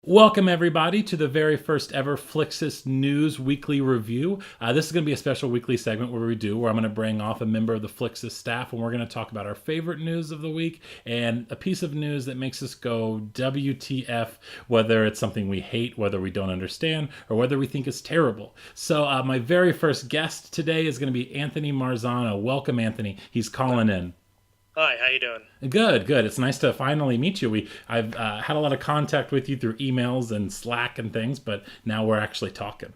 Welcome, everybody, to the very first ever Flixist News Weekly Review. This is going to be a special weekly segment where I'm going to bring off a member of the Flixist staff, and we're going to talk about our favorite news of the week and a piece of news that makes us go WTF, whether it's something we hate, whether we don't understand, or whether we think is terrible. So my very first guest today is going to be Anthony Marzano. Welcome, Anthony. He's calling in. Hi, how you doing? Good, good. It's nice to finally meet you. I've had a lot of contact with you through emails and Slack and things, but now we're actually talking.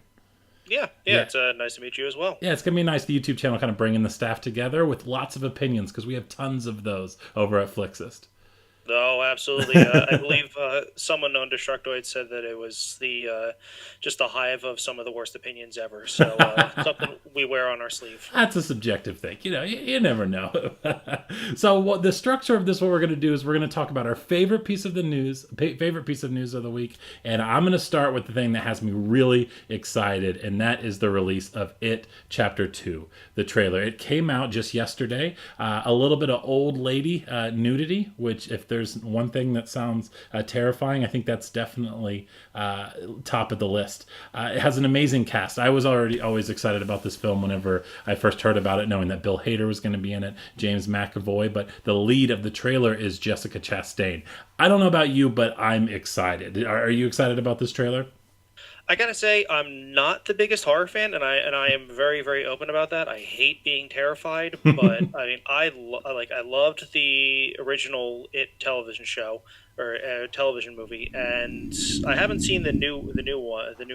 Yeah, Yeah, it's nice to meet you as well. yeah. It's gonna be nice. The YouTube channel kind of bringing the staff together with lots of opinions because we have tons of those over at Flixist. Oh, absolutely. I believe someone on Destructoid said that it was the just the hive of some of the worst opinions ever. So something we wear on our sleeve. That's a subjective thing. You never know. So what the structure of this, what we're going to do is we're going to talk about our favorite piece of the news, favorite piece of news of the week. And I'm going to start with the thing that has me really excited. And that is the release of It Chapter 2, the trailer. It came out just yesterday. A little bit of old lady nudity, which if there's one thing that sounds terrifying, I think that's definitely top of the list. It has an amazing cast. I was already always excited about this film whenever I first heard about it, knowing that Bill Hader was going to be in it, James McAvoy, but the lead of the trailer is Jessica Chastain. I don't know about you, but I'm excited. Are you excited about this trailer? I gotta say, I'm not the biggest horror fan, and I am very very open about that. I hate being terrified, but I mean, I loved the original It television show or television movie, and I haven't seen the new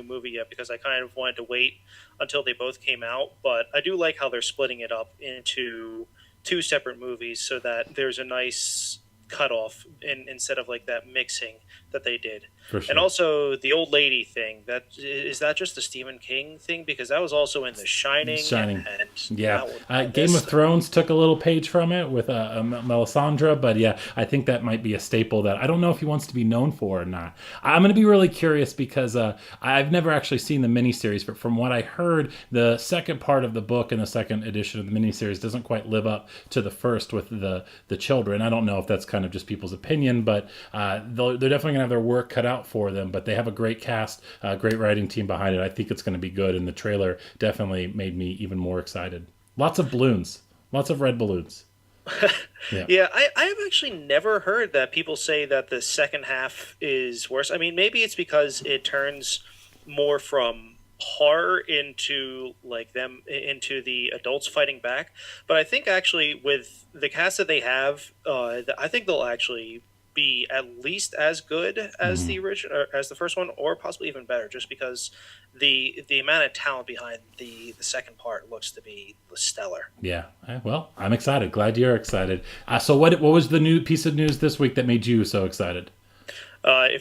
movie yet because I kind of wanted to wait until they both came out. But I do like how they're splitting it up into two separate movies so that there's a nice cutoff instead of like that mixing that they did. For And sure. also the old lady thing. That is that just the Stephen King thing because that was also in The Shining Shining. and Yeah, that was Game of this. Thrones took a little page from it with Melisandre, but yeah, I think that might be a staple that I don't know if he wants to be known for or not. I'm going to be really curious because I've never actually seen the miniseries, but from what I heard, the second part of the book and the second edition of the miniseries doesn't quite live up to the first with the children. I don't know if that's kind of just people's opinion, but they're definitely going to have their work cut out for them. But they have a great cast, great writing team behind it. I think it's going to be good, and the trailer definitely made me even more excited. Lots of balloons, lots of red balloons. Yeah. Yeah, I have actually never heard that people say that the second half is worse. I mean, maybe it's because it turns more from horror into like them into the adults fighting back. But I think actually with the cast that they have, I think they'll actually be at least as good as Mhm. the original, as the first one, or possibly even better, just because the amount of talent behind the second part looks to be stellar. Yeah. Well, I'm excited. Glad you're excited. So what was the new piece of news this week that made you so excited?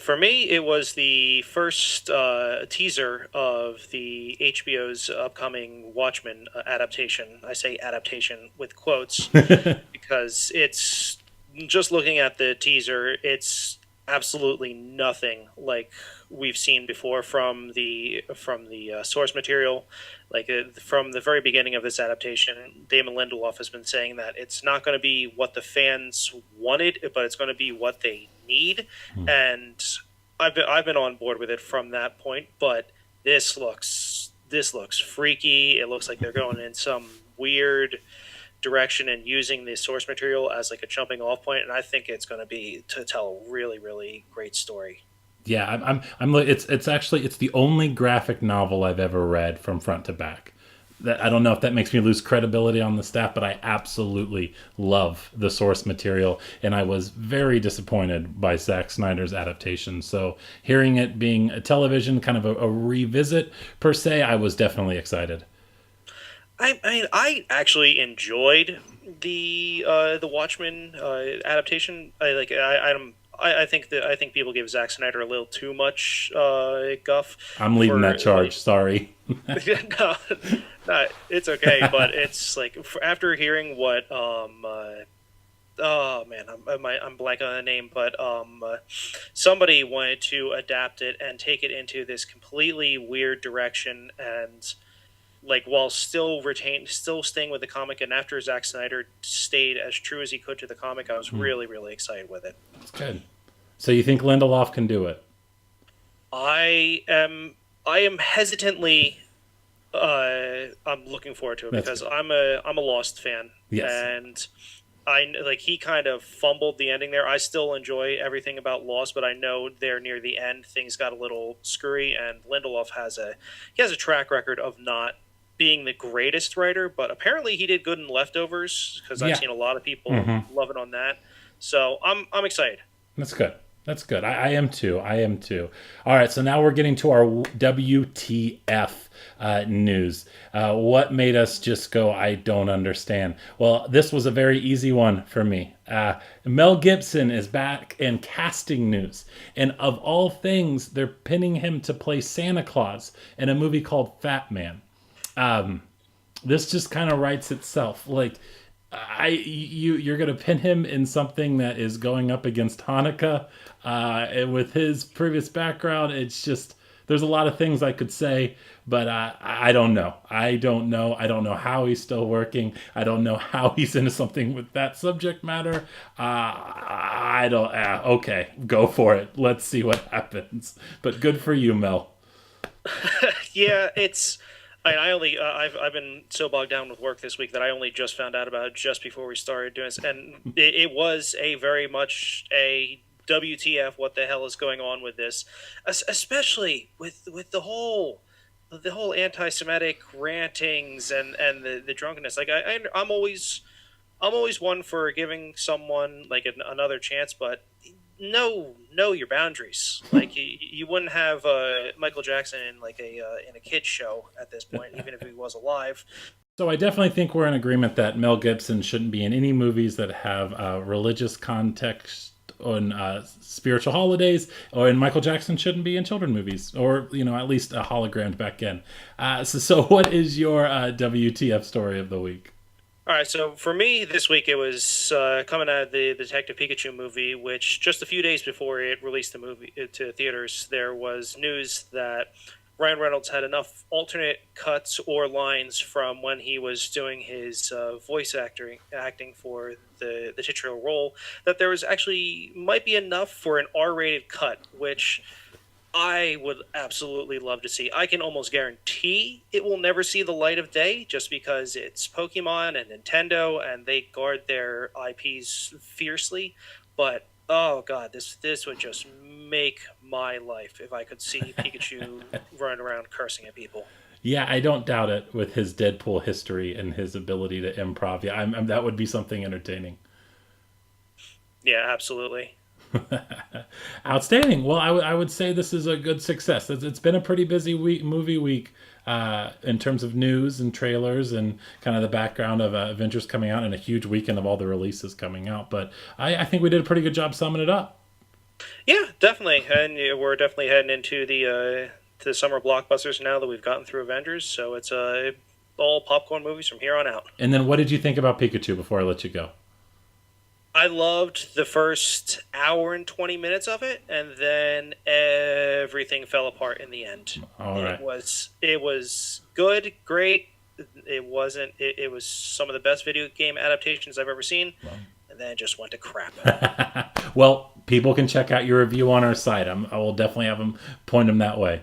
For me, it was the first teaser of the HBO's upcoming Watchmen adaptation. I say adaptation with quotes because it's just looking at the teaser, it's absolutely nothing like we've seen before from the source material. Like from the very beginning of this adaptation, Damon Lindelof has been saying that it's not going to be what the fans wanted, but it's going to be what they need, and I've been on board with it from that point. But this looks freaky. It looks like they're going in some weird direction and using the source material as like a jumping off point, and I think it's going to be to tell a really really great story. Yeah, it's actually it's the only graphic novel I've ever read from front to back. That I don't know if that makes me lose credibility on the staff, but I absolutely love the source material, and I was very disappointed by Zack Snyder's adaptation. So hearing it being a television, kind of a revisit per se, I was definitely excited. I mean, I actually enjoyed the Watchmen adaptation. I think people give Zack Snyder a little too much guff I'm leading for that charge. like Sorry. no, no, it's okay, but it's like after hearing what oh man, I'm blanking on the name, but somebody wanted to adapt it and take it into this completely weird direction, and like while still staying with the comic. And after Zack Snyder stayed as true as he could to the comic, I was really really excited with it. That's good. So you think Lindelof can do it? I am hesitantly I'm looking forward to it That's because good. I'm a Lost fan, Yes. and like he kind of fumbled the ending there. I still enjoy everything about Lost, but I know there near the end things got a little screwy, and Lindelof has a track record of not being the greatest writer, but apparently he did good in Leftovers because I've Yeah. seen a lot of people Hmm. loving on that. So I'm excited. That's good. That's good. I am too. I am too. All right. So now we're getting to our WTF news. What made us just go, I don't understand? Well, this was a very easy one for me. Mel Gibson is back in casting news. And of all things, they're pinning him to play Santa Claus in a movie called Fat Man. This just kind of writes itself. Like, you're gonna pin him in something that is going up against Hanukkah, and with his previous background, it's just there's a lot of things I could say, but I don't know. I don't know. I don't know how he's still working. I don't know how he's into something with that subject matter. I don't. Okay, go for it. Let's see what happens. But good for you, Mel. Yeah, it's. I only I've been so bogged down with work this week that I only just found out about it just before we started doing this, and it was a very much a WTF? What the hell is going on with this? Especially with the whole anti-Semitic rantings and the drunkenness. Like I'm always one for giving someone like another chance, but know your boundaries. Like you wouldn't have Michael Jackson in like a kids show at this point, even if he was alive. So I definitely think we're in agreement that Mel Gibson shouldn't be in any movies that have religious context on spiritual holidays, or and Michael Jackson shouldn't be in children movies, or at least a hologrammed back in. So what is your WTF story of the week? All right, so for me this week it was coming out of the Detective Pikachu movie, which just a few days before it released the movie to theaters, there was news that Ryan Reynolds had enough alternate cuts or lines from when he was doing his voice acting for the titular role that there was actually might be enough for an R-rated cut, which I would absolutely love to see. I can almost guarantee it will never see the light of day just because it's Pokemon and Nintendo and they guard their IPs fiercely. But oh god, this would just make my life if I could see Pikachu running around cursing at people. Yeah, I don't doubt it with his Deadpool history and his ability to improv. Yeah, that would be something entertaining. Yeah, absolutely. Outstanding. Well, I would say this is a good success. It's been a pretty busy movie week in terms of news and trailers and kind of the background of Avengers coming out and a huge weekend of all the releases coming out. But I think we did a pretty good job summing it up. Yeah, definitely. And we're definitely heading into the summer blockbusters now that we've gotten through Avengers. So it's all popcorn movies from here on out. And then what did you think about Pikachu before I let you go? I loved the first hour and 20 minutes of it, and then everything fell apart in the end. All It right. was it was good, great. It wasn't. It was some of the best video game adaptations I've ever seen, and then it just went to crap. Well, people can check out your review on our site. I will definitely have them point them that way.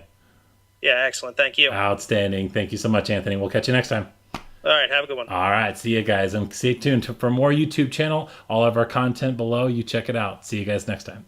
Yeah, excellent. Thank you. Outstanding. Thank you so much, Anthony. We'll catch you next time. All right, have a good one. All right. See you guys. And stay tuned for more YouTube channel. All of our content below. You check it out. See you guys next time.